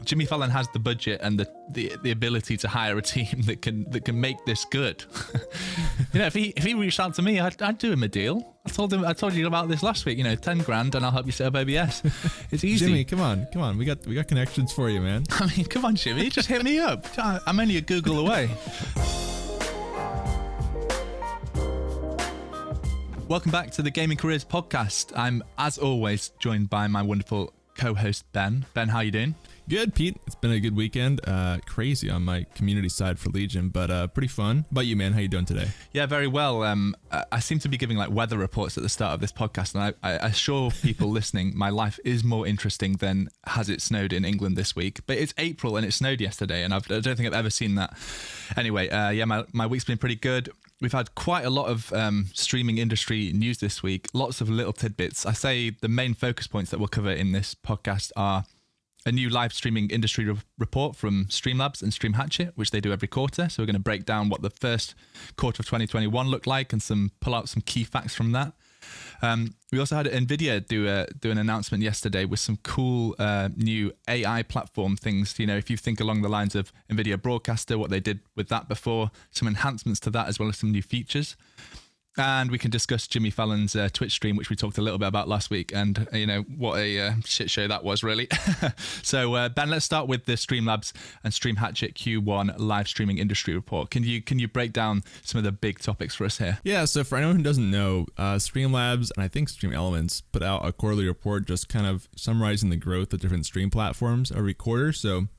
Jimmy Fallon has the budget and the ability to hire a team that can make this good. If he reached out to me, I'd do him a deal. I told you about this last week. 10 grand and I'll help you set up OBS. It's easy. Jimmy, come on. We got connections for you, man. I mean, come on, Jimmy, just hit me up. I'm only a Google away. Welcome back to the Gaming Careers Podcast. I'm, as always, joined by my wonderful co-host, Ben. Ben, how you doing? Good, Pete. It's been a good weekend. Crazy on my community side for Legion, but pretty fun. How about you, man? How you doing today? Yeah, very well. I seem to be giving weather reports at the start of this podcast, and I assure people listening, my life is more interesting than has it snowed in England this week. But it's April and it snowed yesterday, and I don't think I've ever seen that. Anyway, my week's been pretty good. We've had quite a lot of streaming industry news this week, lots of little tidbits. I say the main focus points that we'll cover in this podcast are a new live streaming industry report from Streamlabs and Stream Hatchet, which they do every quarter. So we're going to break down what the first quarter of 2021 looked like and pull out some key facts from that. We also had NVIDIA do an announcement yesterday with some cool new AI platform things. If you think along the lines of NVIDIA Broadcaster, what they did with that before, some enhancements to that as well as some new features. And we can discuss Jimmy Fallon's Twitch stream, which we talked a little bit about last week. And, what a shit show that was, really. So, Ben, let's start with the Streamlabs and Stream Hatchet Q1 live streaming industry report. Can you break down some of the big topics for us here? Yeah, so for anyone who doesn't know, Streamlabs and I think Stream Elements put out a quarterly report just kind of summarizing the growth of different stream platforms every quarter. So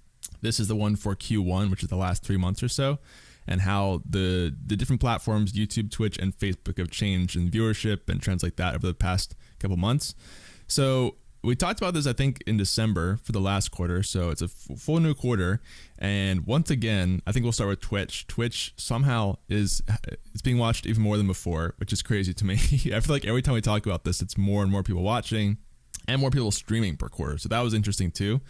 this is the one for Q1, which is the last 3 months or so, and how the different platforms, YouTube, Twitch, and Facebook have changed in viewership and trends like that over the past couple months. So we talked about this, I think, in December for the last quarter. So it's a full new quarter. And once again, I think we'll start with Twitch. Twitch somehow it's being watched even more than before, which is crazy to me. I feel like every time we talk about this, it's more and more people watching and more people streaming per quarter. So that was interesting too.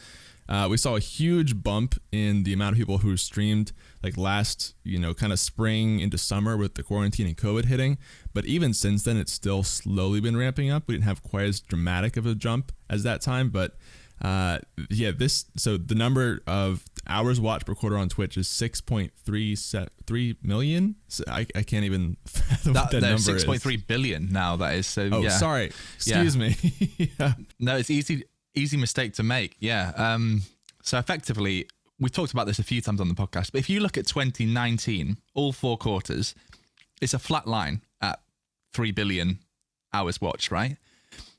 We saw a huge bump in the amount of people who streamed last, kind of spring into summer with the quarantine and COVID hitting. But even since then, it's still slowly been ramping up. We didn't have quite as dramatic of a jump as that time. But so the number of hours watched per quarter on Twitch is 6.3 million. So I can't even fathom what that number is. 6.3 billion now, that is. So, yeah. Sorry. Excuse me. Yeah. No, it's easy mistake to make. Yeah. So effectively, we talked about this a few times on the podcast, but if you look at 2019, all 4 quarters, it's a flat line at 3 billion hours watched, right?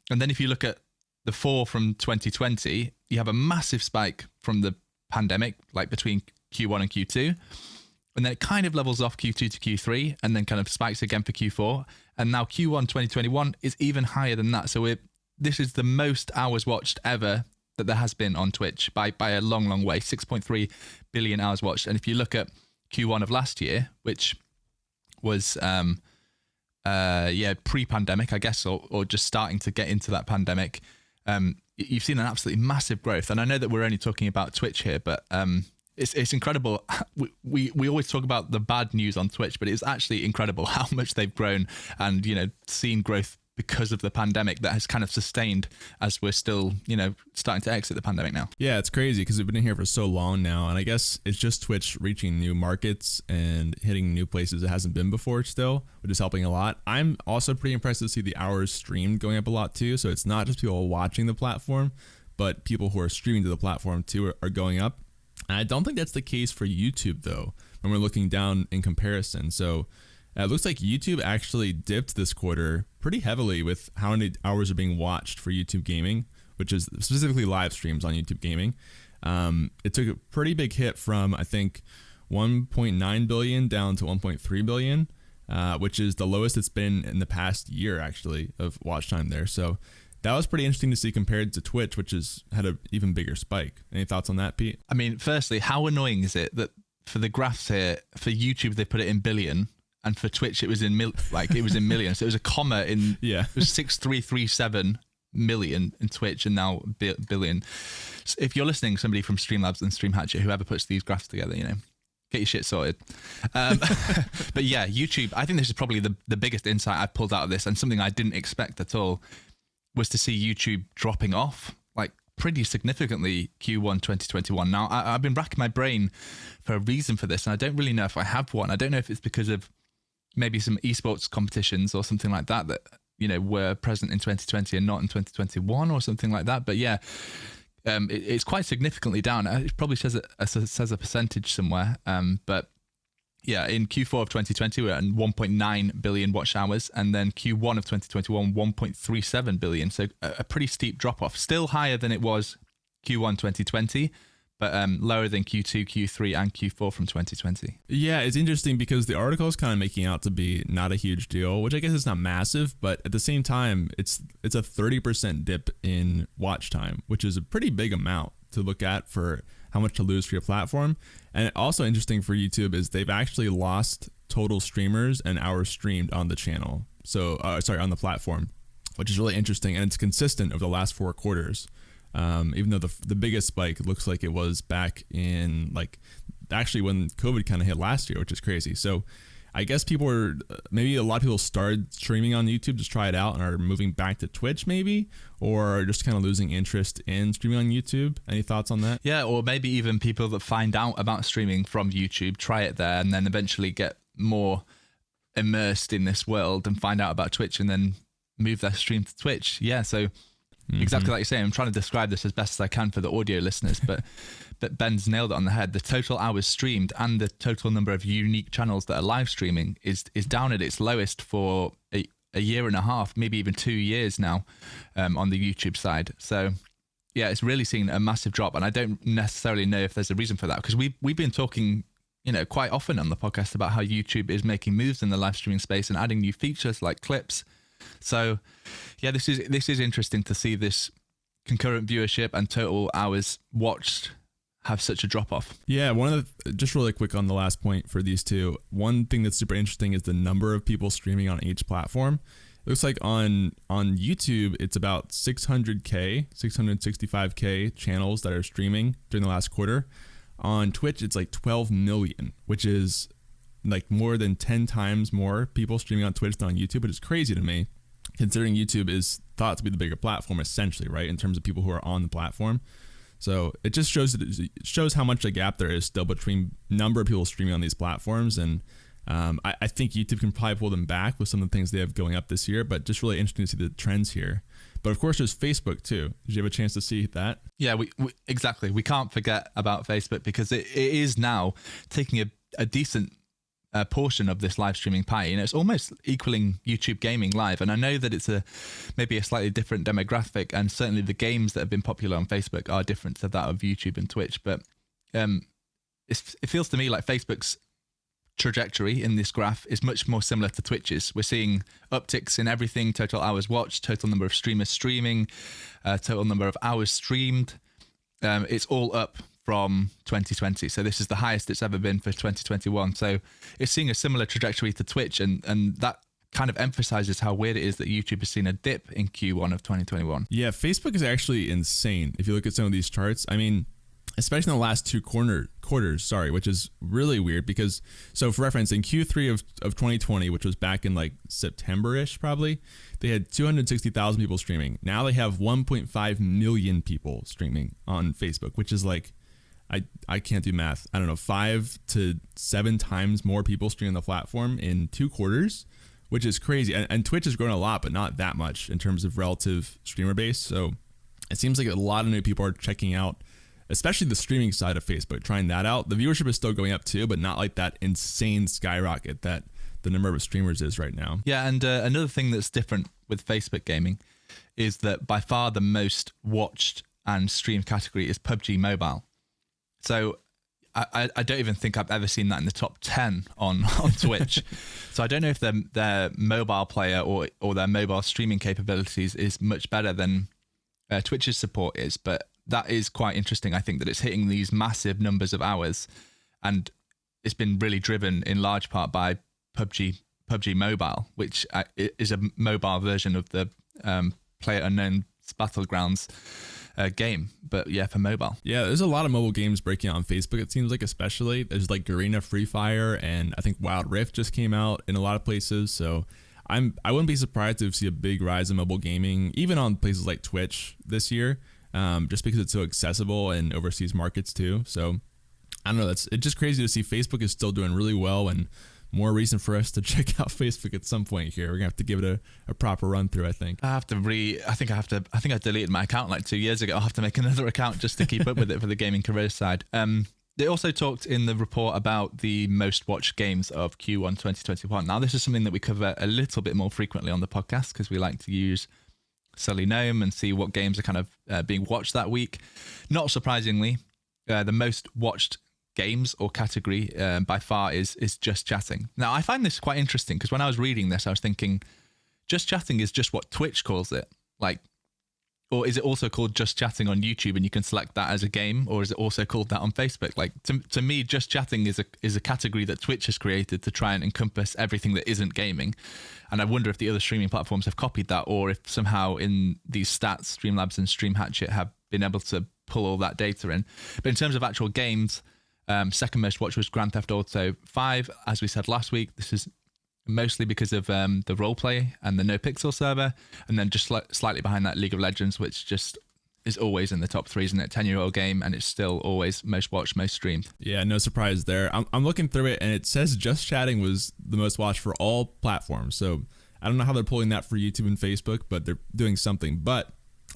And then if you look at the 4 from 2020, you have a massive spike from the pandemic, between Q1 and Q2. And then it kind of levels off Q2 to Q3 and then kind of spikes again for Q4. And now Q1 2021 is even higher than that. So this is the most hours watched ever that there has been on Twitch by a long, long way, 6.3 billion hours watched. And if you look at Q1 of last year, which was, pre-pandemic, I guess, or just starting to get into that pandemic, you've seen an absolutely massive growth. And I know that we're only talking about Twitch here, but it's incredible. We always talk about the bad news on Twitch, but it's actually incredible how much they've grown and, seen growth because of the pandemic that has kind of sustained as we're still, starting to exit the pandemic now. Yeah, it's crazy because we've been in here for so long now. And I guess it's just Twitch reaching new markets and hitting new places it hasn't been before still, which is helping a lot. I'm also pretty impressed to see the hours streamed going up a lot too. So it's not just people watching the platform, but people who are streaming to the platform too are going up. And I don't think that's the case for YouTube though, when we're looking down in comparison. So it looks like YouTube actually dipped this quarter pretty heavily with how many hours are being watched for YouTube gaming, which is specifically live streams on YouTube gaming. It took a pretty big hit from, I think, 1.9 billion down to 1.3 billion, which is the lowest it's been in the past year, actually, of watch time there. So that was pretty interesting to see compared to Twitch, which has had an even bigger spike. Any thoughts on that, Pete? I mean, firstly, how annoying is it that for the graphs here, for YouTube, they put it in billion, and for Twitch, it was in millions. So it was a comma in, It was 6337 million in Twitch and now billion. So if you're listening, somebody from Streamlabs and Stream Hatchet, whoever puts these graphs together, get your shit sorted. But yeah, YouTube, I think this is probably the biggest insight I've pulled out of this, and something I didn't expect at all was to see YouTube dropping off. pretty significantly Q1 2021. Now, I've been racking my brain for a reason for this, and I don't really know if I have one. I don't know if it's because of maybe some esports competitions or something like that were present in 2020 and not in 2021 or something like that. But yeah, it's quite significantly down. It probably says a percentage somewhere. But yeah, in Q4 of 2020, we're at 1.9 billion watch hours, and then Q1 of 2021, 1.37 billion. So a pretty steep drop off. Still higher than it was Q1 2020, but lower than Q2, Q3, and Q4 from 2020. Yeah, it's interesting because the article is kind of making out to be not a huge deal, which I guess is not massive, but at the same time, it's a 30% dip in watch time, which is a pretty big amount to look at for how much to lose for your platform. And also interesting for YouTube is they've actually lost total streamers and hours streamed on the channel. So, on the platform, which is really interesting. And it's consistent over the last 4 quarters. Even though the biggest spike looks like it was back in actually when COVID kind of hit last year, which is crazy. So I guess maybe a lot of people started streaming on YouTube to try it out and are moving back to Twitch maybe, or are just kind of losing interest in streaming on YouTube. Any thoughts on that? Yeah, or maybe even people that find out about streaming from YouTube, try it there, and then eventually get more immersed in this world and find out about Twitch and then move their stream to Twitch. Yeah, so exactly like you're saying, I'm trying to describe this as best as I can for the audio listeners, but Ben's nailed it on the head. The total hours streamed and the total number of unique channels that are live streaming is down at its lowest for a year and a half, maybe even 2 years now, on the YouTube side. So yeah, it's really seen a massive drop, and I don't necessarily know if there's a reason for that, because we've been talking quite often on the podcast about how YouTube is making moves in the live streaming space and adding new features like clips. So yeah, this is interesting to see this concurrent viewership and total hours watched have such a drop off. Yeah, just really quick on the last point for these two. One thing that's super interesting is the number of people streaming on each platform. It looks like on YouTube, it's about 665K channels that are streaming during the last quarter. On Twitch, it's like 12 million, which is like more than 10 times more people streaming on Twitch than on YouTube, which is crazy to me, considering YouTube is thought to be the bigger platform essentially, right, in terms of people who are on the platform. So it just shows how much a gap there is still between number of people streaming on these platforms. And I think YouTube can probably pull them back with some of the things they have going up this year, but just really interesting to see the trends here. But of course, there's Facebook too. Did you have a chance to see that? Yeah, exactly. We can't forget about Facebook because it is now taking a decent portion of this live streaming pie. It's almost equaling YouTube gaming live. And I know that it's maybe a slightly different demographic, and certainly the games that have been popular on Facebook are different to that of YouTube and Twitch. But it feels to me like Facebook's trajectory in this graph is much more similar to Twitch's. We're seeing upticks in everything: total hours watched, total number of streamers streaming, total number of hours streamed. It's all up from 2020. So this is the highest it's ever been for 2021. So it's seeing a similar trajectory to Twitch, and that kind of emphasizes how weird it is that YouTube has seen a dip in Q1 of 2021. Yeah, Facebook is actually insane if you look at some of these charts. I mean, especially in the last 2 quarters, which is really weird because, so for reference, in Q3 of 2020, which was back in like September-ish probably, they had 260,000 people streaming. Now they have 1.5 million people streaming on Facebook, which is like, I can't do math. I don't know, 5 to 7 times more people streaming the platform in 2 quarters, which is crazy. And Twitch has grown a lot, but not that much in terms of relative streamer base. So it seems like a lot of new people are checking out, especially the streaming side of Facebook, trying that out. The viewership is still going up too, but not like that insane skyrocket that the number of streamers is right now. Yeah, and another thing that's different with Facebook gaming is that by far the most watched and streamed category is PUBG Mobile. So I don't even think I've ever seen that in the top 10 on Twitch. So I don't know if their mobile player or their mobile streaming capabilities is much better than Twitch's support is, but that is quite interesting. I think that it's hitting these massive numbers of hours, and it's been really driven in large part by PUBG Mobile, which is a mobile version of the PlayerUnknown's Battlegrounds game, but yeah, for mobile. Yeah, there's a lot of mobile games breaking out on Facebook, it seems like, especially. There's like Garena Free Fire, and I think Wild Rift just came out in a lot of places. So I wouldn't be surprised to see a big rise in mobile gaming, even on places like Twitch this year. just because it's so accessible in overseas markets too. So I don't know. It's just crazy to see Facebook is still doing really well, and more reason for us to check out Facebook at some point here. We're gonna have to give it a proper run through, I think. I think I deleted my account like 2 years ago. I'll have to make another account just to keep up with it for the gaming career side. They also talked in the report about the most watched games of Q1 2021. Now, this is something that we cover a little bit more frequently on the podcast because we like to use Sully Gnome and see what games are kind of being watched that week. Not surprisingly, the most watched games or category by far is just chatting. Now, I find this quite interesting because when I was reading this, I was thinking just chatting is just what Twitch calls it. Like, or is it also called just chatting on YouTube and you can select that as a game, or is it also called that on Facebook? Like to me, just chatting is a category that Twitch has created to try and encompass everything that isn't gaming. And I wonder if the other streaming platforms have copied that, or if somehow in these stats, Streamlabs and Stream Hatchet have been able to pull all that data in. But in terms of actual games, second most watched was Grand Theft Auto 5. As we said last week, this is mostly because of the roleplay and the no pixel server, and then just slightly behind that, League of Legends, which just is always in the top three, isn't it? 10-year-old game, and it's still always most watched, most streamed. Yeah, no surprise there. I'm looking through it, and it says just chatting was the most watched for all platforms. So I don't know how they're pulling that for YouTube and Facebook, but they're doing something. But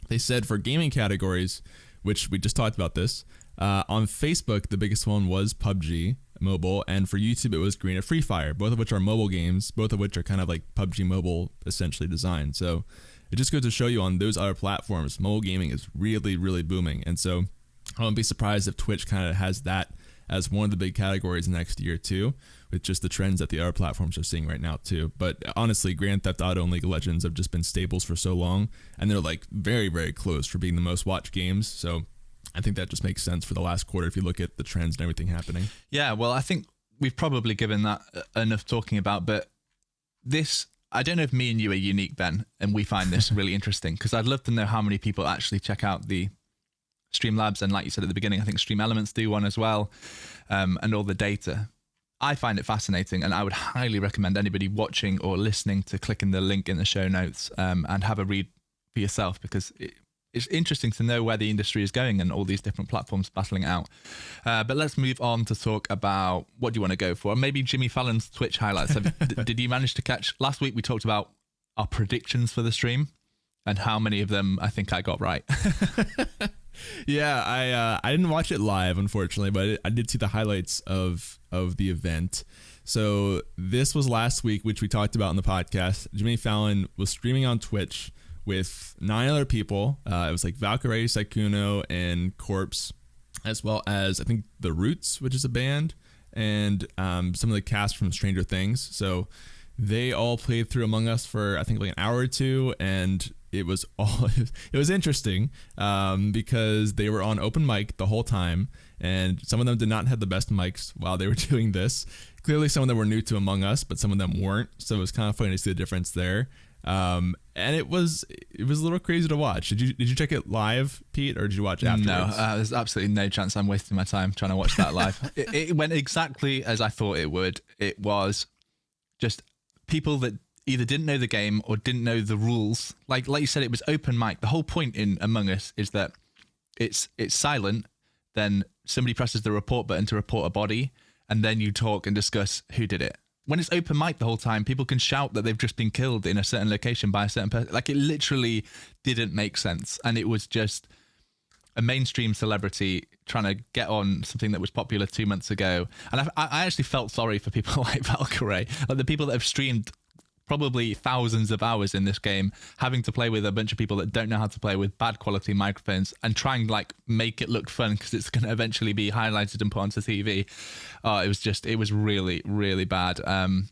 they said for gaming categories, which we just talked about this, on Facebook, the biggest one was PUBG Mobile, and for YouTube, it was Green and Free Fire, both of which are mobile games, both of which are kind of like PUBG Mobile essentially designed. So it just goes to show you on those other platforms, mobile gaming is really, really booming. And so I wouldn't be surprised if Twitch kind of has that as one of the big categories next year too, with just the trends that the other platforms are seeing right now too. But honestly, Grand Theft Auto and League of Legends have just been staples for so long, and they're like very, very close for being the most watched games. So I think that just makes sense for the last quarter if you look at the trends and everything happening. Yeah, well, I think we've probably given that enough talking about, but this, I don't know if me and you are unique, Ben, and we find this really interesting, because I'd love to know how many people actually check out the Streamlabs, and like you said at the beginning, I think Stream Elements do one as well, and all the data. I find it fascinating, and I would highly recommend anybody watching or listening to click in the link in the show notes and have a read for yourself, because it's interesting to know where the industry is going and all these different platforms battling it out. But let's move on to talk about what do you want to go for? Maybe Jimmy Fallon's Twitch highlights. Did you manage to catch? Last week we talked about our predictions for the stream and how many of them I think I got right. Yeah, I didn't watch it live, unfortunately, but I did see the highlights of the event. So this was last week, which we talked about in the podcast. Jimmy Fallon was streaming on Twitch with 9 other people. It was like Valkyrae, Sykkuno, and Corpse, as well as I think The Roots, which is a band, and some of the cast from Stranger Things. So they all played through Among Us for I think like an hour or two, and it was interesting because they were on open mic the whole time, and some of them did not have the best mics while they were doing this. Clearly, some of them were new to Among Us, but some of them weren't. So it was kind of funny to see the difference there. And it was a little crazy to watch. Did you check it live, Pete, or did you watch it afterwards? No, there's absolutely no chance I'm wasting my time trying to watch that live. It went exactly as I thought it would. It was just people that either didn't know the game or didn't know the rules. Like you said, it was open mic. The whole point in Among Us is that it's silent. Then somebody presses the report button to report a body, and then you talk and discuss who did it. When it's open mic the whole time, people can shout that they've just been killed in a certain location by a certain person. Like, it literally didn't make sense. And it was just a mainstream celebrity trying to get on something that was popular 2 months ago. And I actually felt sorry for people like Valkyrae, like the people that have streamed probably thousands of hours in this game, having to play with a bunch of people that don't know how to play with bad quality microphones and trying to like make it look fun because it's going to eventually be highlighted and put onto TV. It was really, really bad. I'm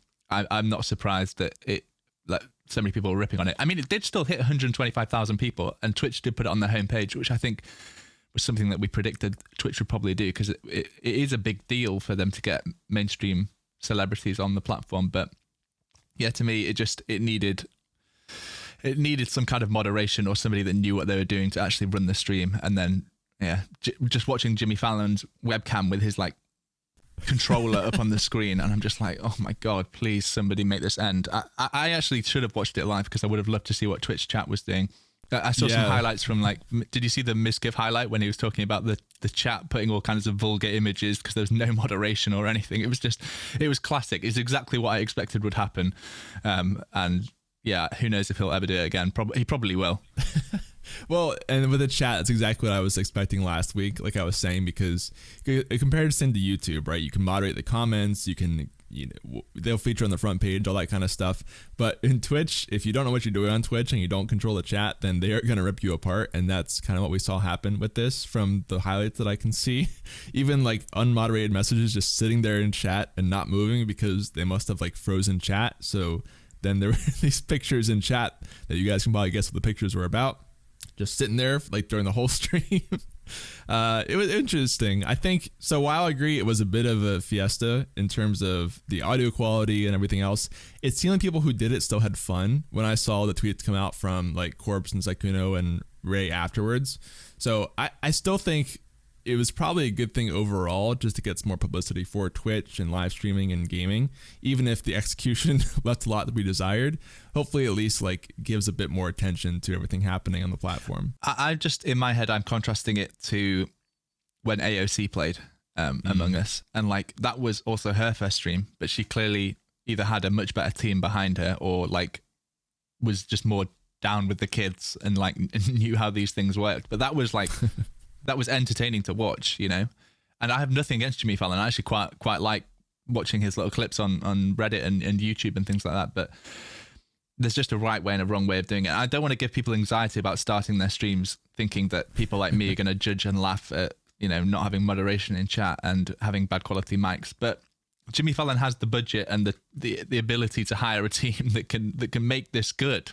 not surprised that so many people were ripping on it. I mean, it did still hit 125,000 people, and Twitch did put it on their homepage, which I think was something that we predicted Twitch would probably do, because it is a big deal for them to get mainstream celebrities on the platform. But yeah, to me, it needed some kind of moderation, or somebody that knew what they were doing to actually run the stream. And then, yeah, just watching Jimmy Fallon's webcam with his like controller up on the screen, and I'm just like, oh my god, please somebody make this end. I actually should have watched it live, because I would have loved to see what Twitch chat was doing. I saw some highlights from like, did you see the Misgiv highlight when he was talking about the chat putting all kinds of vulgar images because there was no moderation or anything? It was classic. It's exactly what I expected would happen. And yeah, who knows if he'll ever do it again. He probably will. Well, and with the chat, that's exactly what I was expecting last week, like I was saying, because in comparison to YouTube, right, you can moderate the comments, you can, they'll feature on the front page, all that kind of stuff. But in Twitch, if you don't know what you're doing on Twitch and you don't control the chat, then they're going to rip you apart. And that's kind of what we saw happen with this from the highlights that I can see. Even like unmoderated messages just sitting there in chat and not moving because they must have like frozen chat. So then there were these pictures in chat that you guys can probably guess what the pictures were about. Just sitting there like during the whole stream. It was interesting. I think, so while I agree it was a bit of a fiesta in terms of the audio quality and everything else, it seemed like people who did it still had fun when I saw the tweets come out from like Corpse and Sykkuno and Ray afterwards. So I still think it was probably a good thing overall just to get some more publicity for Twitch and live streaming and gaming, even if the execution left a lot to be desired. Hopefully at least like gives a bit more attention to everything happening on the platform. I just, in my head, I'm contrasting it to when AOC played Among Us, and like that was also her first stream, but she clearly either had a much better team behind her or like was just more down with the kids and like knew how these things worked. But that was like that was entertaining to watch, you know. And I have nothing against Jimmy Fallon. I actually quite like watching his little clips on Reddit and YouTube and things like that. But there's just a right way and a wrong way of doing it. I don't want to give people anxiety about starting their streams thinking that people like me are going to judge and laugh at, you know, not having moderation in chat and having bad quality mics. But Jimmy Fallon has the budget and the ability to hire a team that can make this good.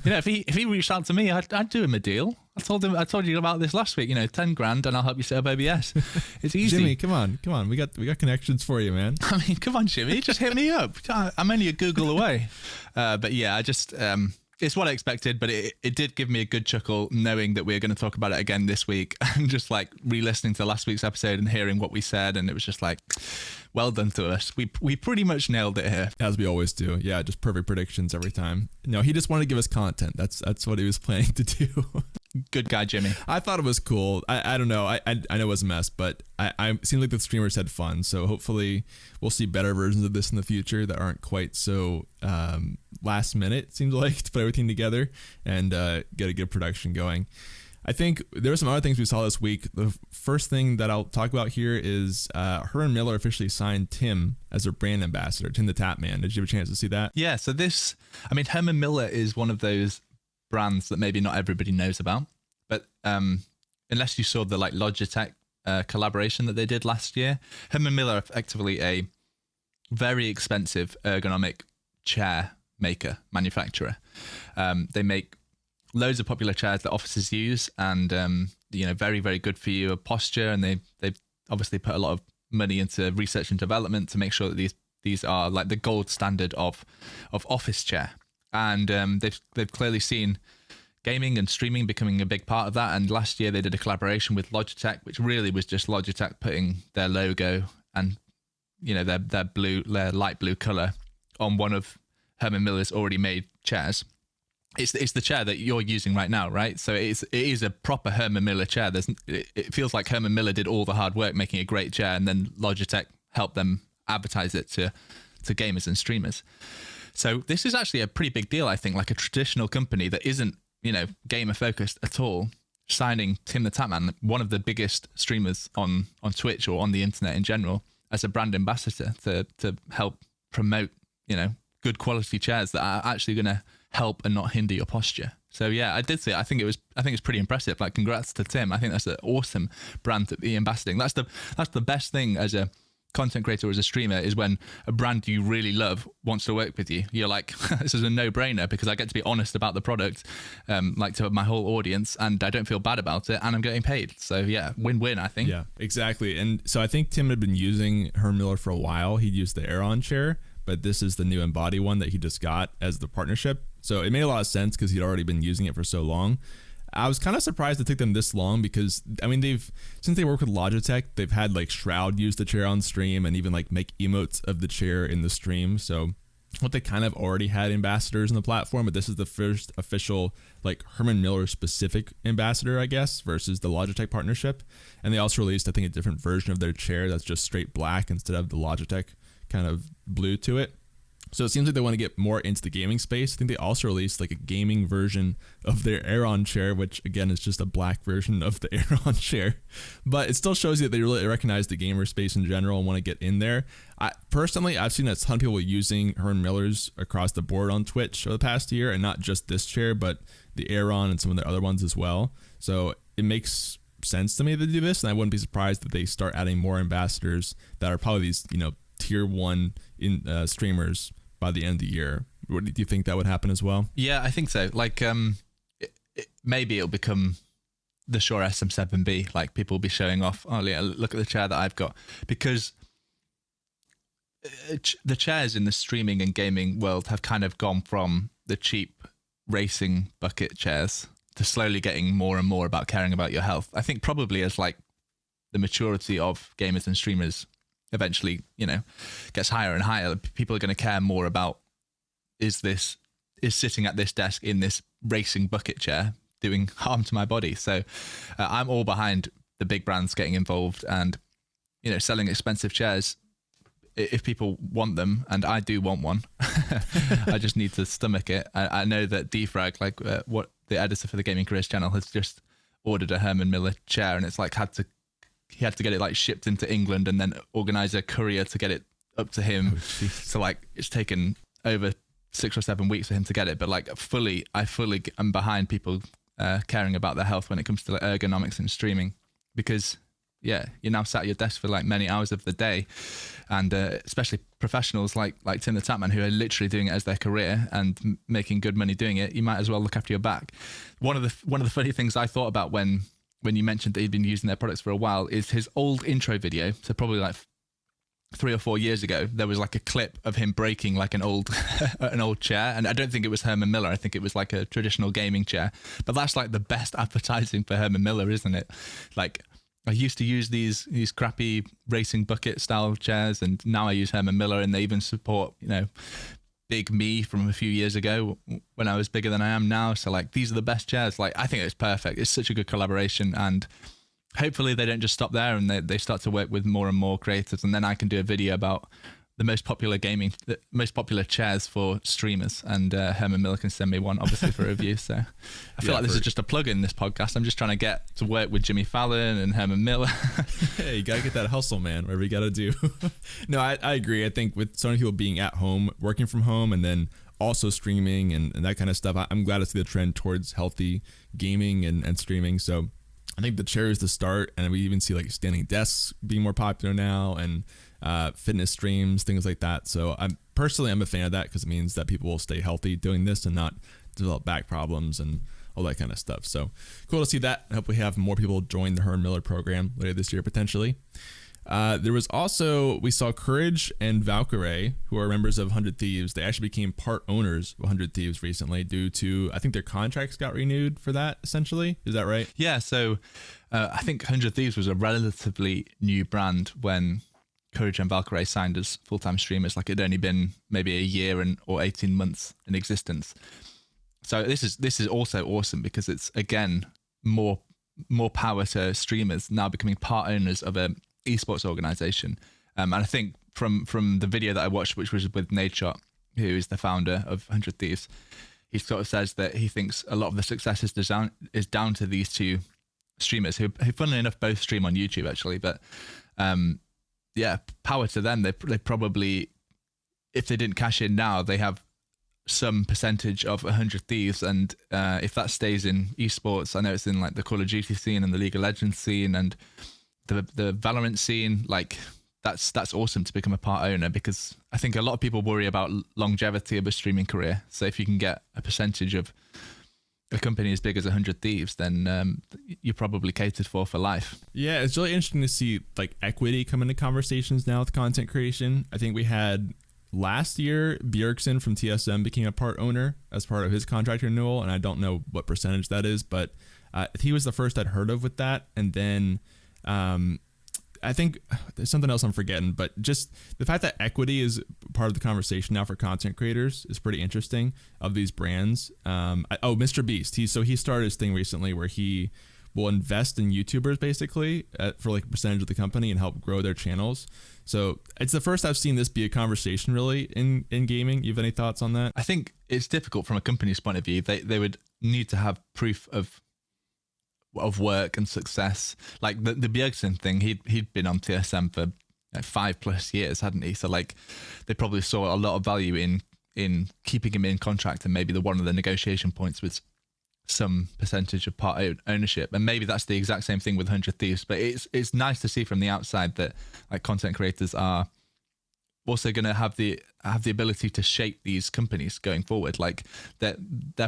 You know, if he reached out to me, I'd do him a deal. I told you about this last week. You know, 10 grand and I'll help you set up OBS. It's easy. Jimmy, come on, we got connections for you, man. I mean, come on, Jimmy, just hit me up. I'm only a Google away. But yeah, I just it's what I expected, but it did give me a good chuckle knowing that we are going to talk about it again this week, and just like re-listening to last week's episode and hearing what we said, and it was just like, well done to us. We pretty much nailed it here, as we always do. Yeah, just perfect predictions every time. No, he just wanted to give us content. That's what he was planning to do. Good guy, Jimmy. I thought it was cool. I don't know. I know it was a mess, but it seemed like the streamers had fun. So hopefully we'll see better versions of this in the future that aren't quite so last minute, it seems like, to put everything together and get a good production going. I think there were some other things we saw this week. The first thing that I'll talk about here is Herman Miller officially signed Tim as their brand ambassador, TimtheTatman. Did you have a chance to see that? Yeah, so Herman Miller is one of those brands that maybe not everybody knows about, but unless you saw the like Logitech collaboration that they did last year, Herman Miller are effectively a very expensive ergonomic chair manufacturer. They make loads of popular chairs that offices use, and you know, very, very good for your posture, and they've obviously put a lot of money into research and development to make sure that these are like the gold standard of office chair. And they've clearly seen gaming and streaming becoming a big part of that. And last year they did a collaboration with Logitech, which really was just Logitech putting their logo and, you know, their light blue color on one of Herman Miller's already made chairs. It's the chair that you're using right now, right? So it is a proper Herman Miller chair. It feels like Herman Miller did all the hard work making a great chair, and then Logitech helped them advertise it to gamers and streamers. So this is actually a pretty big deal, I think, like a traditional company that isn't, you know, gamer focused at all, signing TimtheTatman, one of the biggest streamers on Twitch or on the internet in general, as a brand ambassador to help promote, you know, good quality chairs that are actually going to help and not hinder your posture. So yeah, I did see it. I think it's pretty impressive. Like, congrats to Tim. I think that's an awesome brand to be ambassadoring. That's the best thing as a content creator or as a streamer, is when a brand you really love wants to work with you. You're like, this is a no-brainer because I get to be honest about the product, like to my whole audience, and I don't feel bad about it, and I'm getting paid. So yeah, win-win, I think. Yeah, exactly. And so I think Tim had been using Herman Miller for a while. He'd used the Aeron chair, but this is the new Embody one that he just got as the partnership. So it made a lot of sense because he'd already been using it for so long. I was kind of surprised it took them this long because, I mean, since they work with Logitech, they've had like Shroud use the chair on stream and even like make emotes of the chair in the stream. So what they kind of already had ambassadors in the platform, but this is the first official like Herman Miller specific ambassador, I guess, versus the Logitech partnership. And they also released, I think, a different version of their chair that's just straight black instead of the Logitech kind of blue to it. So it seems like they want to get more into the gaming space. I think they also released like a gaming version of their Aeron chair, which again is just a black version of the Aeron chair. But it still shows you that they really recognize the gamer space in general and want to get in there. Personally, I've seen a ton of people using Herman Miller's across the board on Twitch over the past year, and not just this chair, but the Aeron and some of their other ones as well. So it makes sense to me to do this, and I wouldn't be surprised if they start adding more ambassadors that are probably these, tier 1 in streamers by the end of the year. Do you think that would happen as well? Yeah, I think so. Like, maybe it'll become the Shure SM7B. Like, people will be showing off, oh yeah, look at the chair that I've got. Because the chairs in the streaming and gaming world have kind of gone from the cheap racing bucket chairs to slowly getting more and more about caring about your health. I think probably as like the maturity of gamers and streamers eventually, gets higher and higher, people are going to care more about, is sitting at this desk in this racing bucket chair doing harm to my body? So I'm all behind the big brands getting involved and, selling expensive chairs if people want them, and I do want one. I just need to stomach it. I know that Defrag, what the editor for the Gaming Careers channel, has just ordered a Herman Miller chair, and it's like he had to get it like shipped into England and then organize a courier to get it up to him. So like it's taken over 6 or 7 weeks for him to get it. But like I fully am behind people caring about their health when it comes to like ergonomics and streaming, because you're now sat at your desk for like many hours of the day, and especially professionals like TimtheTatman, who are literally doing it as their career and making good money doing it. You might as well look after your back. One of the funny things I thought about when you mentioned that he'd been using their products for a while is his old intro video. So probably like 3 or 4 years ago, there was like a clip of him breaking like an old chair. And I don't think it was Herman Miller. I think it was like a traditional gaming chair. But that's like the best advertising for Herman Miller, isn't it? Like, I used to use these crappy racing bucket style chairs, and now I use Herman Miller, and they even support, big me from a few years ago when I was bigger than I am now. So like, these are the best chairs. Like, I think it's perfect. It's such a good collaboration, and hopefully they don't just stop there and they start to work with more and more creators. And then I can do a video about the most popular chairs for streamers, and Herman Miller can send me one, obviously, for review. So I feel like this is just a plug in this podcast. I'm just trying to get to work with Jimmy Fallon and Herman Miller. Hey, you gotta get that hustle, man, whatever you gotta do. No, I agree. I think with so many people being at home, working from home, and then also streaming and that kind of stuff, I'm glad to see the trend towards healthy gaming and streaming. So I think the chair is the start, and we even see like standing desks being more popular now, and fitness streams, things like that. So I'm a fan of that, because it means that people will stay healthy doing this and not develop back problems and all that kind of stuff. So cool to see that. I hope we have more people join the Herman Miller program later this year, potentially. There was also, we saw Courage and Valkyrae, who are members of 100 Thieves. They actually became part owners of 100 Thieves recently due to, I think their contracts got renewed for that, essentially. Is that right? Yeah, so I think 100 Thieves was a relatively new brand when Courage and Valkyrae signed as full-time streamers. Like, it'd only been maybe a year or 18 months in existence. So this is also awesome, because it's, again, more power to streamers now becoming part owners of a esports organization. And I think from the video that I watched, which was with Nadeshot, who is the founder of 100 Thieves, he sort of says that he thinks a lot of the success is down to these two streamers who funnily enough both stream on YouTube, actually. But power to them. They probably, if they didn't cash in now, they have some percentage of 100 Thieves, and if that stays in esports, I know it's in like the Call of Duty scene and the League of Legends scene and the Valorant scene, like that's awesome to become a part owner, because I think a lot of people worry about longevity of a streaming career. So if you can get a percentage of a company as big as 100 Thieves, then you're probably catered for life. Yeah, it's really interesting to see like equity come into conversations now with content creation. I think we had last year, Bjergsen from TSM became a part owner as part of his contract renewal, and I don't know what percentage that is, but he was the first I'd heard of with that. And then I think there's something else I'm forgetting, but just the fact that equity is part of the conversation now for content creators is pretty interesting of these brands. Mr. Beast. He started his thing recently where he will invest in YouTubers basically for like a percentage of the company and help grow their channels. So it's the first I've seen this be a conversation really in gaming. You have any thoughts on that? I think it's difficult from a company's point of view. They would need to have proof of work and success. Like the Bjergsen thing, he'd been on TSM for 5+ years, hadn't he? So like they probably saw a lot of value in keeping him in contract, and maybe one of the negotiation points was some percentage of part ownership, and maybe that's the exact same thing with 100 Thieves. But it's nice to see from the outside that like content creators are also going to have the ability to shape these companies going forward. Like their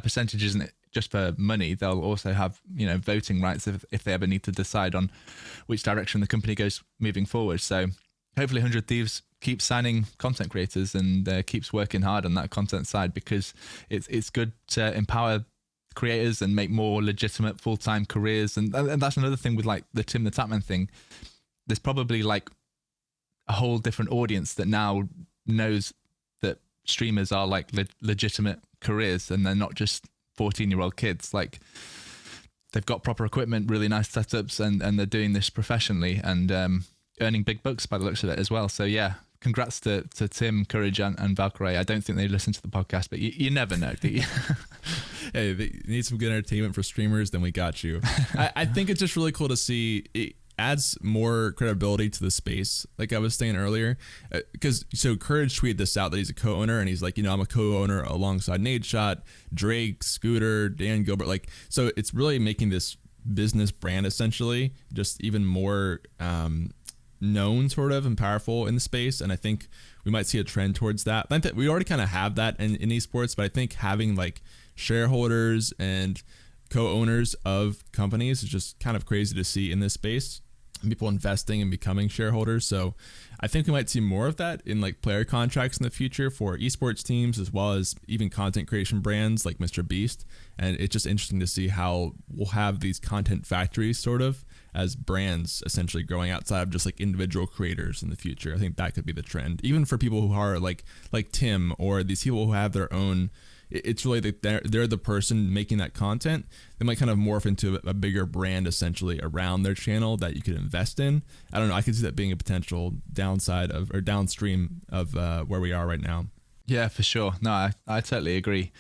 percentage isn't just for money. They'll also have voting rights if they ever need to decide on which direction the company goes moving forward. So hopefully 100 Thieves keeps signing content creators and keeps working hard on that content side, because it's good to empower creators and make more legitimate full-time careers. And that's another thing with like the TimtheTatman thing. There's probably like a whole different audience that now knows that streamers are like legitimate careers, and they're not just 14-year-old kids. Like they've got proper equipment, really nice setups, and they're doing this professionally and earning big bucks by the looks of it as well. So yeah, congrats to Tim, Courage, and Valkyrae. I don't think they listen to the podcast, but you never know, do you? Hey, they need some good entertainment for streamers, then we got you. I think it's just really cool to see. It adds more credibility to the space, like I was saying earlier, because Courage tweeted this out that he's a co-owner, and he's like, I'm a co-owner alongside Nadeshot, Drake, Scooter, Dan Gilbert. Like, so it's really making this business brand essentially just even more known sort of and powerful in the space. And I think we might see a trend towards that. I think we already kind of have that in esports, but I think having like shareholders and co-owners of companies is just kind of crazy to see in this space, and people investing and becoming shareholders. So I think we might see more of that in like player contracts in the future for esports teams, as well as even content creation brands like Mr. Beast. And it's just interesting to see how we'll have these content factories sort of as brands essentially growing outside of just like individual creators in the future. I think that could be the trend, even for people who are like Tim, or these people who have their own. It's really they're the person making that content. They might kind of morph into a bigger brand essentially around their channel that you could invest in. I don't know. I could see that being a potential downside of, or downstream of where we are right now. Yeah, for sure. No, I totally agree.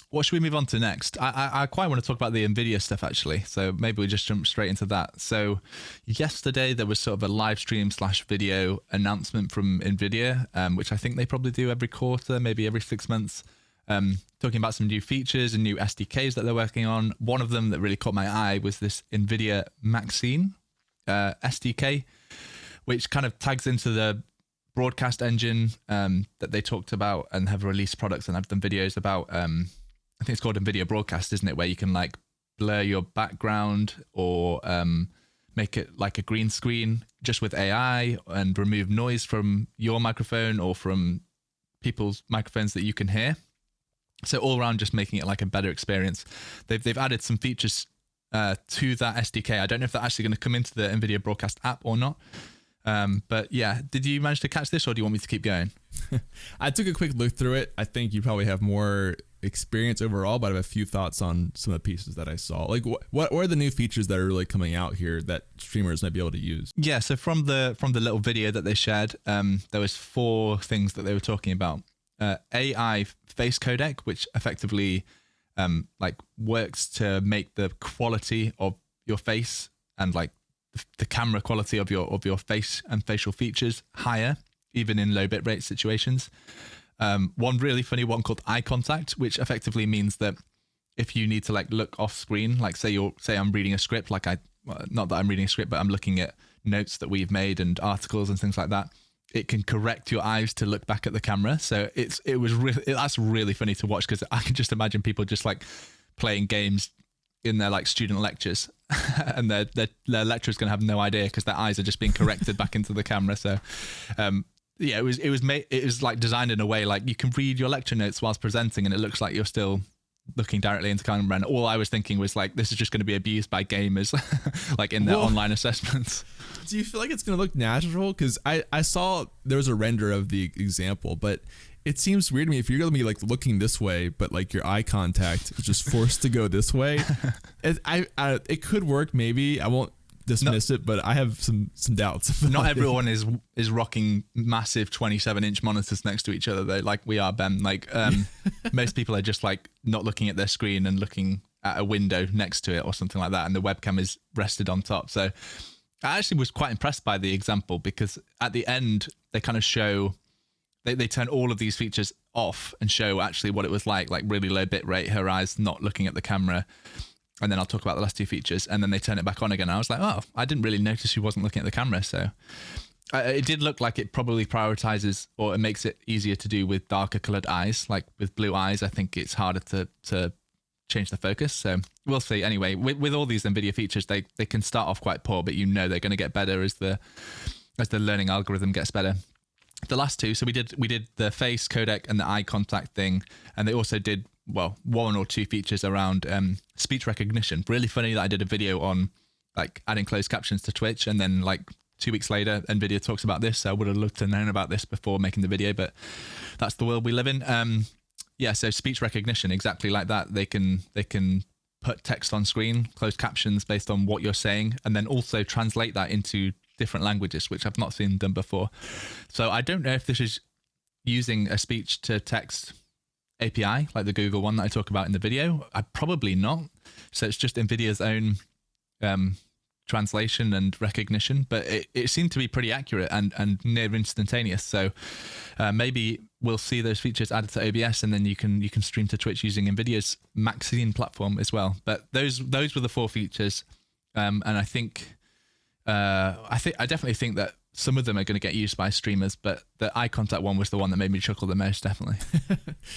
What should we move on to next? I quite want to talk about the NVIDIA stuff actually. So maybe we just jump straight into that. So yesterday there was sort of a live stream / video announcement from NVIDIA, which I think they probably do every quarter, maybe every 6 months, talking about some new features and new SDKs that they're working on. One of them that really caught my eye was this NVIDIA Maxine SDK, which kind of tags into the broadcast engine that they talked about and have released products and have done videos about. I think it's called NVIDIA Broadcast, isn't it? Where you can like blur your background or make it like a green screen just with AI, and remove noise from your microphone or from people's microphones that you can hear. So all around just making it like a better experience. They've added some features to that SDK. I don't know if they're actually going to come into the NVIDIA Broadcast app or not. But yeah, did you manage to catch this, or do you want me to keep going? I took a quick look through it. I think you probably have more experience overall, but I have a few thoughts on some of the pieces that I saw. Like what are the new features that are really coming out here that streamers might be able to use? Yeah, so from the little video that they shared, there was 4 things that they were talking about. AI face codec, which effectively like works to make the quality of your face and like the camera quality of your face and facial features higher, even in low bitrate situations. One really funny one called eye contact, which effectively means that if you need to like look off screen, like say I'm reading a script, like not that I'm reading a script, but I'm looking at notes that we've made and articles and things like that, it can correct your eyes to look back at the camera. So that's really funny to watch, because I can just imagine people just like playing games in their like student lectures and their lecturer's going to have no idea because their eyes are just being corrected back into the camera. So yeah, it was like designed in a way like you can read your lecture notes whilst presenting and it looks like you're still looking directly into camera, and all I was thinking was like, this is just going to be abused by gamers, like in their online assessments. Do you feel like it's going to look natural? Because I saw there was a render of the example, but it seems weird to me if you're going to be like looking this way, but like your eye contact is just forced to go this way. It could work, maybe. I won't dismiss it, but I have some doubts. Not everyone is rocking massive 27-inch monitors next to each other though, like we are, Ben. Like most people are just like not looking at their screen and looking at a window next to it or something like that, and the webcam is rested on top. So I actually was quite impressed by the example, because at the end they kind of show they turn all of these features off and show actually what it was like really low bit rate, her eyes not looking at the camera. And then I'll talk about the last two features, and then they turn it back on again. I was like, oh, I didn't really notice she wasn't looking at the camera. So it did look like it probably prioritizes, or it makes it easier to do with darker colored eyes. Like with blue eyes, I think it's harder to change the focus. So we'll see. Anyway, with all these NVIDIA features, they can start off quite poor, but they're going to get better as the learning algorithm gets better. The last two, so we did the face codec and the eye contact thing, and they also did, well, one or two features around speech recognition. Really funny that I did a video on like adding closed captions to Twitch, and then like 2 weeks later NVIDIA talks about this. So I would have loved to known about this before making the video, but that's the world we live in. Yeah, so speech recognition, exactly like that. They can put text on screen, closed captions based on what you're saying, and then also translate that into different languages, which I've not seen done before. So I don't know if this is using a speech to text API like the Google one that I talk about in the video. Probably not. So it's just NVIDIA's own translation and recognition, but it seemed to be pretty accurate and near instantaneous. So maybe we'll see those features added to OBS, and then you can stream to Twitch using NVIDIA's Maxine platform as well. But those were the four features, and I definitely think that some of them are going to get used by streamers, but the eye contact one was the one that made me chuckle the most, definitely.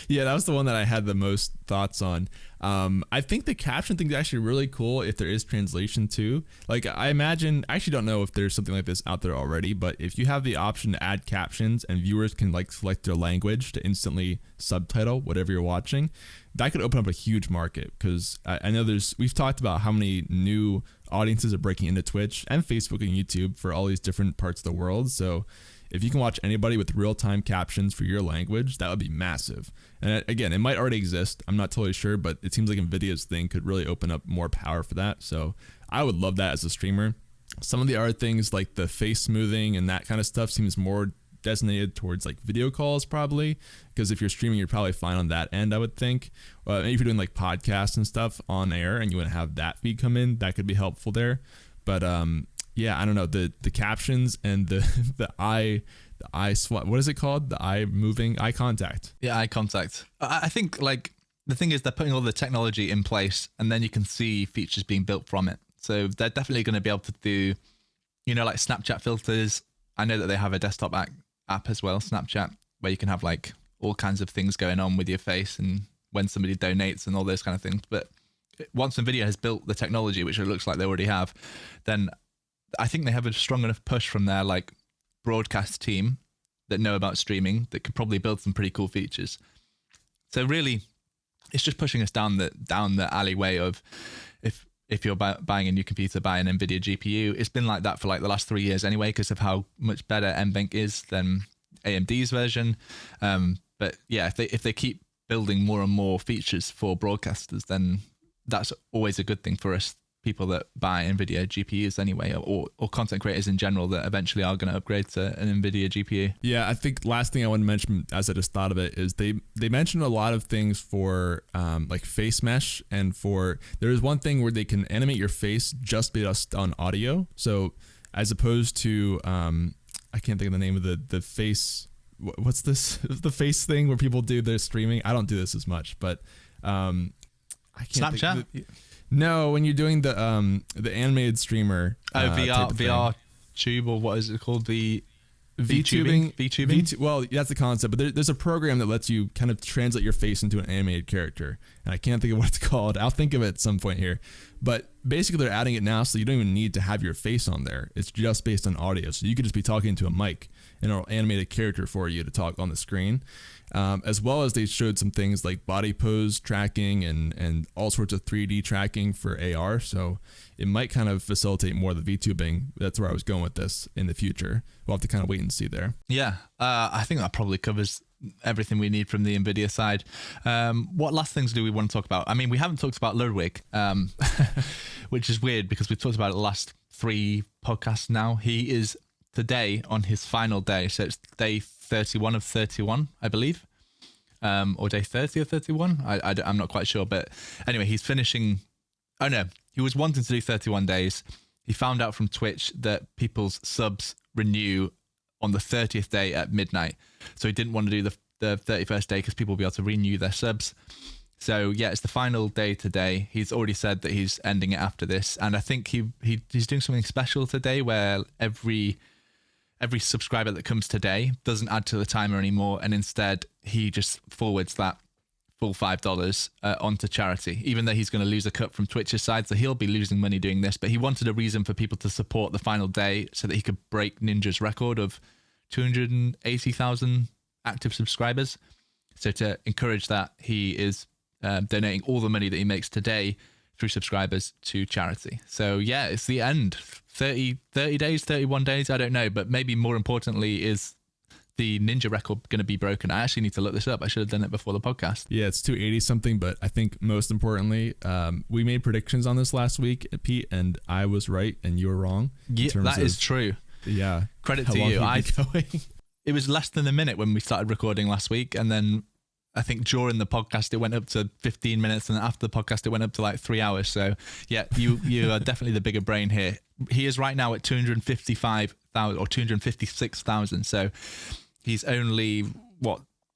Yeah, that was the one that I had the most thoughts on. I think the caption thing is actually really cool if there is translation too. Like I actually don't know if there's something like this out there already, but if you have the option to add captions and viewers can like select their language to instantly subtitle whatever you're watching, that could open up a huge market, because I know we've talked about how many new audiences are breaking into Twitch and Facebook and YouTube for all these different parts of the world. So if you can watch anybody with real-time captions for your language, that would be massive. And again, it might already exist. I'm not totally sure, but it seems like NVIDIA's thing could really open up more power for that. So I would love that as a streamer. Some of the other things like the face smoothing and that kind of stuff seems more designated towards like video calls probably, because if you're streaming you're probably fine on that end, I would think. Maybe if you're doing like podcasts and stuff on air and you want to have that feed come in, that could be helpful there. But yeah, I don't know, the captions and the eye swap, what is it called, the eye contact. Yeah, eye contact. I think like the thing is they're putting all the technology in place, and then you can see features being built from it. So they're definitely going to be able to do, like Snapchat filters. I know that they have a desktop app as well, Snapchat, where you can have like all kinds of things going on with your face and when somebody donates and all those kind of things. But once NVIDIA has built the technology, which it looks like they already have, then I think they have a strong enough push from their like broadcast team that know about streaming that could probably build some pretty cool features. So really, it's just pushing us down the alleyway of if you're buying a new computer, buy an NVIDIA GPU. It's been like that for like the last 3 years anyway, because of how much better NVENC is than AMD's version. But yeah, if they keep building more and more features for broadcasters, then that's always a good thing for us people that buy NVIDIA GPUs anyway, or content creators in general that eventually are going to upgrade to an NVIDIA GPU. Yeah, I think last thing I want to mention as I just thought of it is they mentioned a lot of things for like face mesh, and there's one thing where they can animate your face just based on audio. So as opposed to, I can't think of the name of the face, what's this? The face thing where people do their streaming. I don't do this as much, but I can't Snapchat? No, when you're doing the animated streamer. VR tube, or what is it called? The VTubing? Well, that's the concept, but there's a program that lets you kind of translate your face into an animated character, and I can't think of what it's called. I'll think of it at some point here. But basically they're adding it now, so you don't even need to have your face on there. It's just based on audio, so you could just be talking to a mic, and it'll animate a character for you to talk on the screen. As well as they showed some things like body pose tracking and all sorts of 3D tracking for AR. So it might kind of facilitate more of the VTubing. That's where I was going with this in the future. We'll have to kind of wait and see there. Yeah, I think that probably covers everything we need from the NVIDIA side. What last things do we want to talk about? I mean, we haven't talked about Ludwig, which is weird because we've talked about it the last 3 podcasts now. He is today on his final day. So it's day 31 of 31, I believe, or day 30 of 31. I'm not quite sure, but anyway, he's finishing. Oh no, he was wanting to do 31 days. He found out from Twitch that people's subs renew on the 30th day at midnight, so he didn't want to do the 31st day because people will be able to renew their subs. So yeah, it's the final day today. He's already said that he's ending it after this, and I think he's doing something special today where every subscriber that comes today doesn't add to the timer anymore, and instead he just forwards that full $5 onto charity, even though he's going to lose a cut from Twitch's side, so he'll be losing money doing this. But he wanted a reason for people to support the final day so that he could break Ninja's record of 280,000 active subscribers. So to encourage that, he is donating all the money that he makes today through subscribers to charity. So yeah, it's the end. 30 days, 31 days, I don't know, but maybe more importantly, is the Ninja record going to be broken? I actually need to look this up. I should have done it before the podcast. Yeah, it's 280 something, but I think most importantly, we made predictions on this last week, Pete, and I was right and you were wrong. Yeah, that is true. Yeah. Credit to you. It was less than a minute when we started recording last week, and then I think during the podcast it went up to 15 minutes, and after the podcast it went up to like 3 hours. So yeah, you are definitely the bigger brain here. He is right now at 255,000 or 256,000. So he's only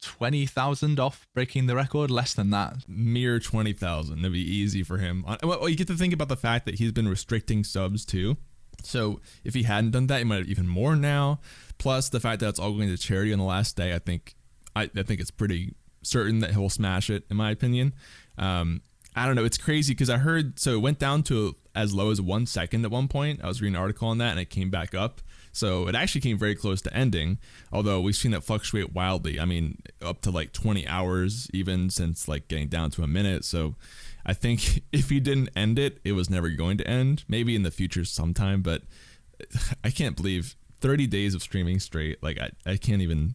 20,000 off breaking the record, less than that. Mere 20,000. It'd be easy for him. Well, you get to think about the fact that he's been restricting subs too. So if he hadn't done that, he might have even more now. Plus the fact that it's all going to charity on the last day, I think it's pretty certain that he'll smash it, in my opinion. I don't know. It's crazy because I heard, so it went down to as low as 1 second at one point. I was reading an article on that and it came back up. So it actually came very close to ending, although we've seen that fluctuate wildly. I mean, up to like 20 hours, even since like getting down to a minute. So I think if he didn't end it, it was never going to end. Maybe in the future sometime, but I can't believe 30 days of streaming straight. Like I can't even,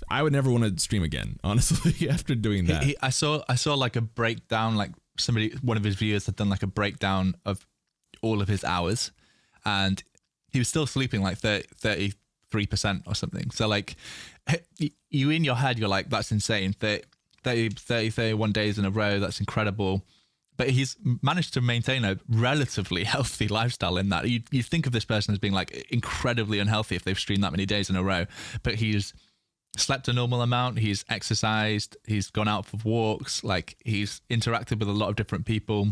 I would never want to stream again, honestly, after doing that. I saw like a breakdown, like one of his viewers had done like a breakdown of all of his hours, and he was still sleeping like 33% or something. So like you in your head, you're like, that's insane. 31 days in a row. That's incredible. But he's managed to maintain a relatively healthy lifestyle in that. You think of this person as being like incredibly unhealthy if they've streamed that many days in a row, but he's slept a normal amount. He's exercised. He's gone out for walks. Like he's interacted with a lot of different people.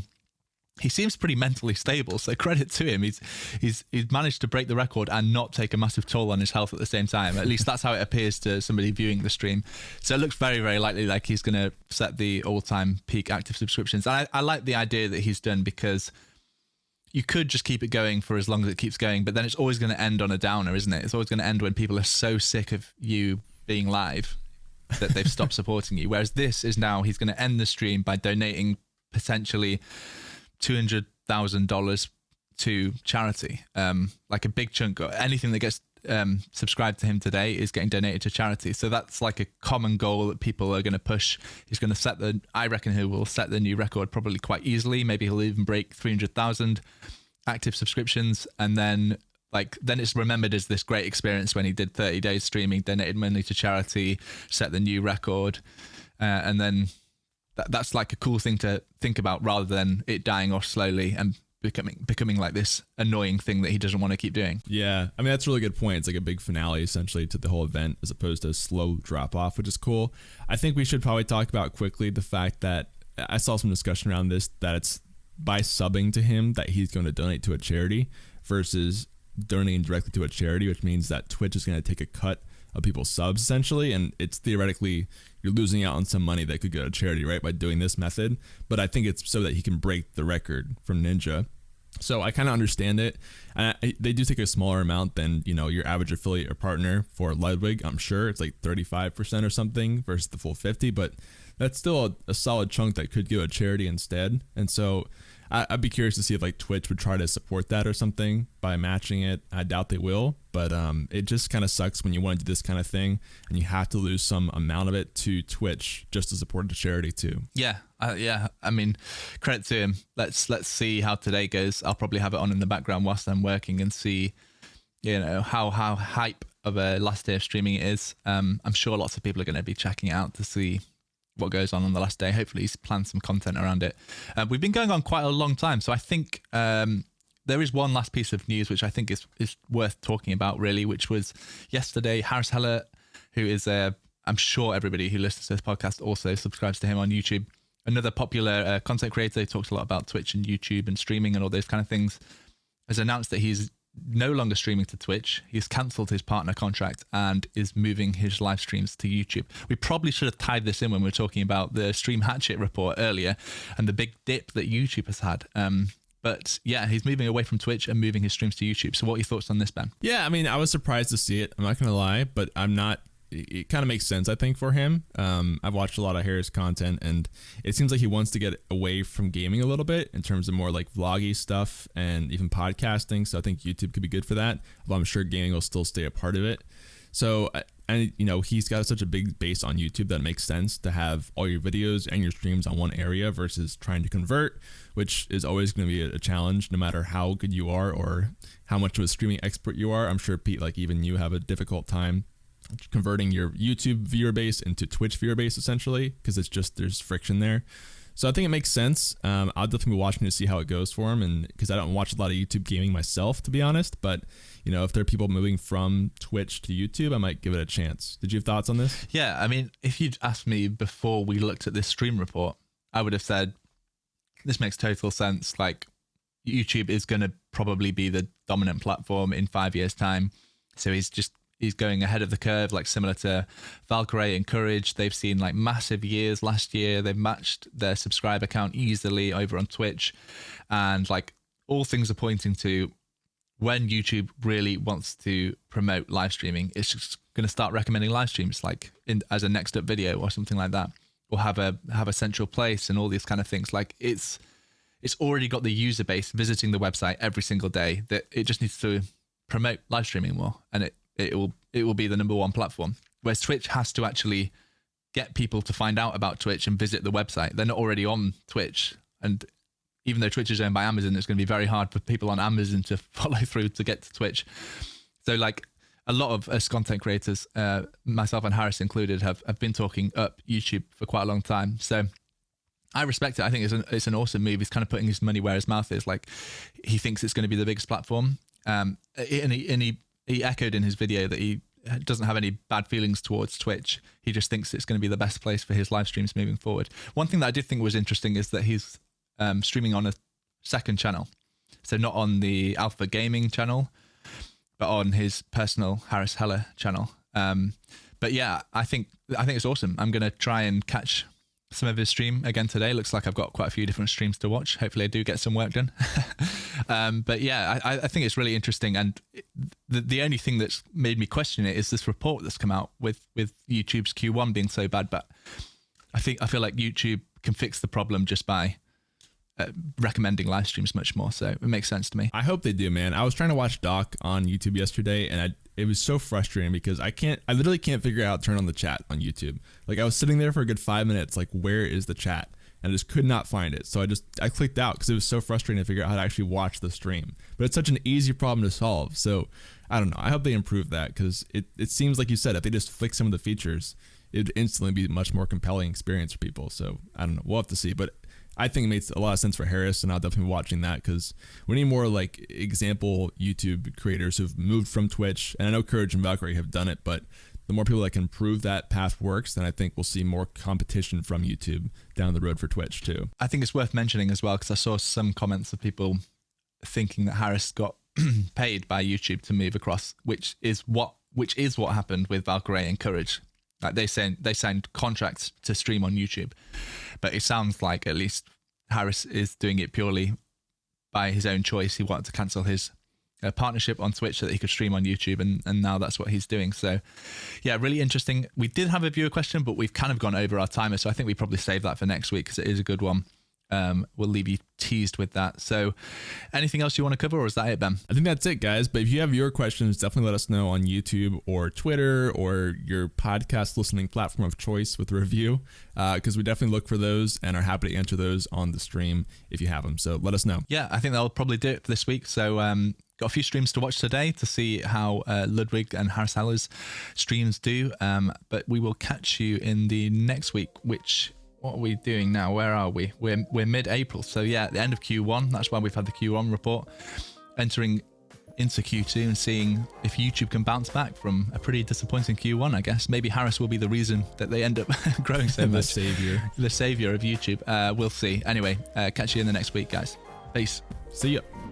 He seems pretty mentally stable, so credit to him. He's managed to break the record and not take a massive toll on his health at the same time. At least that's how it appears to somebody viewing the stream. So it looks very, very likely like he's going to set the all-time peak active subscriptions. And I like the idea that he's done, because you could just keep it going for as long as it keeps going, but then it's always going to end on a downer, isn't it? It's always going to end when people are so sick of you being live that they've stopped supporting you. Whereas this is now, he's going to end the stream by donating potentially $200,000 to charity. Like a big chunk, or anything that gets subscribed to him today is getting donated to charity. So that's like a common goal that people are going to push. He's going to I reckon he will set the new record probably quite easily. Maybe he'll even break 300,000 active subscriptions, and then it's remembered as this great experience when he did 30 days streaming, donated money to charity, set the new record, and then that's like a cool thing to think about, rather than it dying off slowly and becoming like this annoying thing that he doesn't want to keep doing. Yeah, I mean, that's a really good point. It's like a big finale essentially to the whole event, as opposed to a slow drop off, which is cool. I think we should probably talk about quickly the fact that I saw some discussion around this, that it's by subbing to him that he's going to donate to a charity versus donating directly to a charity, which means that Twitch is going to take a cut of people's subs essentially, and it's theoretically you're losing out on some money that could go to charity, right, by doing this method. But I think it's so that he can break the record from Ninja. So I kind of understand it. They do take a smaller amount than, your average affiliate or partner for Ludwig. I'm sure it's like 35% or something versus the full 50, but that's still a solid chunk that could go to charity instead. And so I'd be curious to see if like Twitch would try to support that or something by matching it. I doubt they will, but it just kind of sucks when you want to do this kind of thing and you have to lose some amount of it to Twitch just to support the charity too. Yeah. I mean, credit to him. Let's see how today goes. I'll probably have it on in the background whilst I'm working and see, how hype of a last day of streaming it is. I'm sure lots of people are going to be checking it out to see what goes on the last day. Hopefully he's planned some content around it. We've been going on quite a long time, so I think there is one last piece of news which I think is worth talking about really, which was yesterday. Harris Heller, who is I'm sure everybody who listens to this podcast also subscribes to him on YouTube, another popular content creator who talks a lot about Twitch and YouTube and streaming and all those kind of things, has announced that he's no longer streaming to Twitch. He's cancelled his partner contract and is moving his live streams to YouTube. We probably should have tied this in when we were talking about the Stream Hatchet report earlier and the big dip that YouTube has had. But yeah, he's moving away from Twitch and moving his streams to YouTube. So what are your thoughts on this, Ben? Yeah, I mean, I was surprised to see it. I'm not going to lie, but I'm not. It kind of makes sense, I think, for him. I've watched a lot of Harris content, and it seems like he wants to get away from gaming a little bit in terms of more like vloggy stuff and even podcasting. So I think YouTube could be good for that. Although I'm sure gaming will still stay a part of it. So, and he's got such a big base on YouTube that it makes sense to have all your videos and your streams on one area versus trying to convert, which is always going to be a challenge no matter how good you are or how much of a streaming expert you are. I'm sure, Pete, like even you have a difficult time converting your YouTube viewer base into Twitch viewer base essentially, because it's just there's friction there. So I think it makes sense. I'll definitely be watching to see how it goes for him, and because I don't watch a lot of YouTube gaming myself, to be honest, but if there are people moving from Twitch to YouTube, I might give it a chance. Did you have thoughts on this? Yeah, I mean, if you'd asked me before we looked at this stream report, I would have said this makes total sense. Like, YouTube is going to probably be the dominant platform in 5 years' time, so he's going ahead of the curve, like similar to Valkyrae and CouRageJD. They've seen like massive years last year. They've matched their subscriber count easily over on Twitch. And like all things are pointing to when YouTube really wants to promote live streaming, it's just going to start recommending live streams like as a next up video or something like that, or have a central place and all these kind of things. Like it's already got the user base visiting the website every single day that it just needs to promote live streaming more. And it will be the number one platform. Whereas Twitch has to actually get people to find out about Twitch and visit the website. They're not already on Twitch. And even though Twitch is owned by Amazon, it's going to be very hard for people on Amazon to follow through to get to Twitch. So like a lot of us content creators, myself and Harris included, have been talking up YouTube for quite a long time. So I respect it. I think it's an awesome move. He's kind of putting his money where his mouth is. Like he thinks it's going to be the biggest platform. And he echoed in his video that he doesn't have any bad feelings towards Twitch. He just thinks it's going to be the best place for his live streams moving forward. One thing that I did think was interesting is that he's streaming on a second channel. So not on the Alpha Gaming channel, but on his personal Harris Heller channel. But yeah, I think it's awesome. I'm going to try and catch some of his stream again today. Looks like I've got quite a few different streams to watch. Hopefully I do get some work done. But yeah, I think it's really interesting. And the only thing that's made me question it is this report that's come out with YouTube's Q1 being so bad. But I feel like YouTube can fix the problem just by recommending live streams much more. So it makes sense to me. I hope they do, man. I was trying to watch Doc on YouTube yesterday, and it was so frustrating because I literally can't figure out how to turn on the chat on YouTube. Like I was sitting there for a good 5 minutes, like where is the chat? And I just could not find it. So I clicked out because it was so frustrating to figure out how to actually watch the stream. But it's such an easy problem to solve. So I don't know. I hope they improve that because it seems like you said, if they just fix some of the features, it'd instantly be a much more compelling experience for people. So I don't know. We'll have to see. But I think it makes a lot of sense for Harris, and I'll definitely be watching that because we need more like example YouTube creators who've moved from Twitch. And I know Courage and Valkyrae have done it, but the more people that can prove that path works, then I think we'll see more competition from YouTube down the road for Twitch too. I think it's worth mentioning as well because I saw some comments of people thinking that Harris got paid by YouTube to move across, which is what happened with Valkyrae and Courage. Like they signed contracts to stream on YouTube, but it sounds like at least Harris is doing it purely by his own choice, he wanted to cancel his partnership on Twitch so that he could stream on YouTube, and now that's what he's doing. So yeah, really interesting. We did have a viewer question, but we've kind of gone over our timer, so I think we probably save that for next week because it is a good one. We'll leave you teased with that. So anything else you want to cover, or is that it, Ben? I think that's it, guys. But if you have your questions, definitely let us know on YouTube or Twitter or your podcast listening platform of choice with a review, because we definitely look for those and are happy to answer those on the stream if you have them. So let us know. Yeah, I think that'll probably do it for this week. So got a few streams to watch today to see how Ludwig and Harris Heller's streams do. But we will catch you in the next week, which... What are we doing now? Where are we? We're mid-April. So yeah, at the end of Q1. That's why we've had the Q1 report. Entering into Q2 and seeing if YouTube can bounce back from a pretty disappointing Q1, I guess. Maybe Harris will be the reason that they end up growing so much. The savior of YouTube. We'll see. Anyway, catch you in the next week, guys. Peace. See ya.